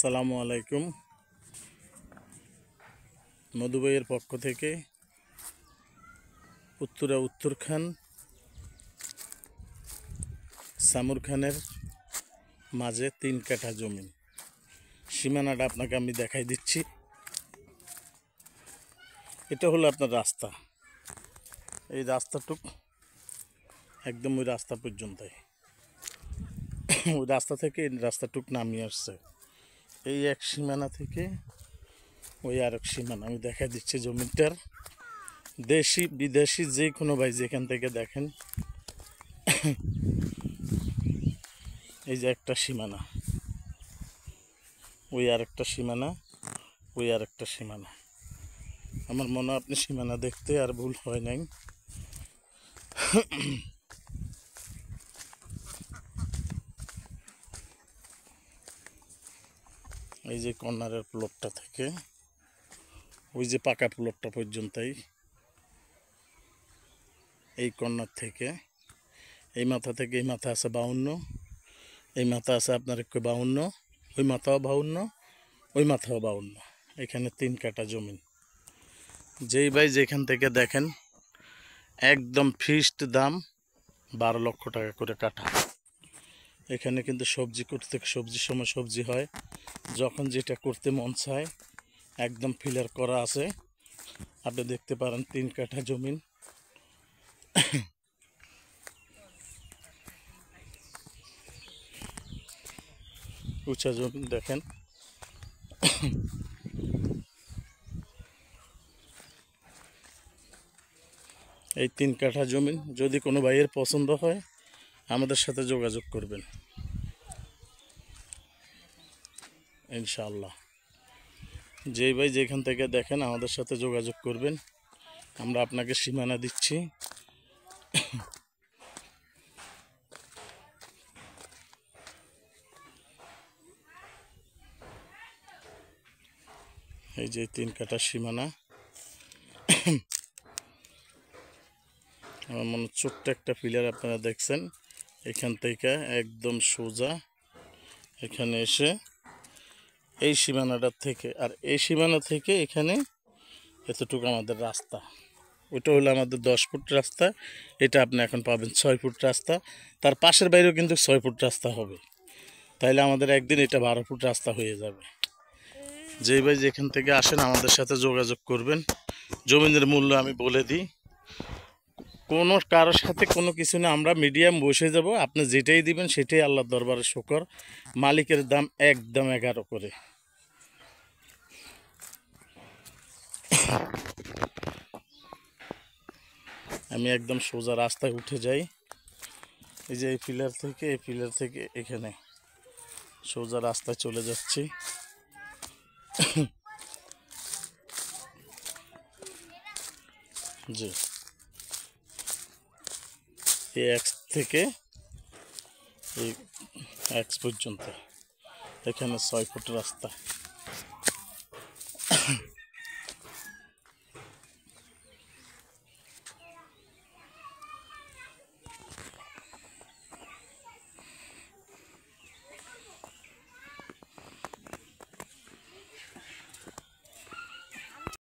আসসালামু আলাইকুম। মধুবাইয়ের পক্ষ থেকে উত্তর খান সামুর খানের মাঝে 3 কাঠা জমি। সীমানাটা আপনাকে আমি দেখাই দিচ্ছি। এটা হলো আপনার রাস্তা। এই রাস্তাটুক একদম ওই রাস্তা পর্যন্তই। ওই রাস্তা থেকে এই রাস্তাটুক নামিয়ে আসছে। এই এক সীমানা থেকে ওই আরেক সীমানা আমি দেখাই দিচ্ছি জমিটার। দেশি বিদেশি যে কোনো ভাই যেখান থেকে দেখেন, এই যে একটা সীমানা, ওই আরেকটা সীমানা, ওই আরেকটা সীমানা। আমার মনে হয় আপনি সীমানা দেখতে আর ভুল হয় নাই। এই যে কর্নারের প্লটটা থেকে ওই যে পাকা প্লটটা পর্যন্তই, এই কর্নার থেকে এই মাথা থেকে এই মাথা আছে 52, এই মাথা আছে আপনার 52, ওই মাথাও 52, ওই মাথাও 52। এখানে 3 কাঠা জমি। যেই ভাই যেখান থেকে দেখেন, একদম ফিক্সড দাম 12 লক্ষ টাকা করে কাঠা। এখানে কিন্তু সবজি করতে, সবজির সময় সবজি হয়, যখন যেটা করতে মন চায় একদম ফিলার করা আছে। আপনি দেখতে পারেন 3 কাঠা জমিন। উঁচা জমি দেখেন। এই 3 কাঠা জমি যদি কোনো ভাইয়ের পছন্দ হয় আমাদের সাথে যোগাযোগ করবেন ইনশাআল্লাহ। যেই ভাই যেখান থেকে দেখেন আমাদের সাথে যোগাযোগ করবেন, আমরা আপনাকে সীমানা দিচ্ছি। এই যে 3 কাঠা সীমানা। আমার মনে ছোট্ট একটা পিলার আপনারা দেখছেন, এখান থেকে একদম সোজা এখানে এসে এই সীমানাটার থেকে আর এই সীমানা থেকে এখানে এতটুকু আমাদের রাস্তা। ওইটা হলো আমাদের 10 ফুট রাস্তা, এটা আপনি এখন পাবেন 6 ফুট রাস্তা। তার পাশের বাইরেও কিন্তু 6 ফুট রাস্তা হবে। তাইলে আমাদের একদিন এটা 12 ফুট রাস্তা হয়ে যাবে। যেই ভাই যেখান থেকে আসেন আমাদের সাথে যোগাযোগ করবেন। জমিনের মূল্য আমি বলে দিই, কোনো কারোর সাথে কোনো কিছু না, আমরা মিডিয়াম বসে যাব। আপনি যেটাই দিবেন সেটাই আল্লাহর দরবারে শুকর। মালিকের দাম একদম 11 করে। আমি একদম সোজা রাস্তায় উঠে যাই। এই যে এই পিলার থেকে এখানে সোজা রাস্তায় চলে যাচ্ছি। জি, এই এক্স থেকে এই এক্স পর্যন্ত এখানে 6 ফুট রাস্তা।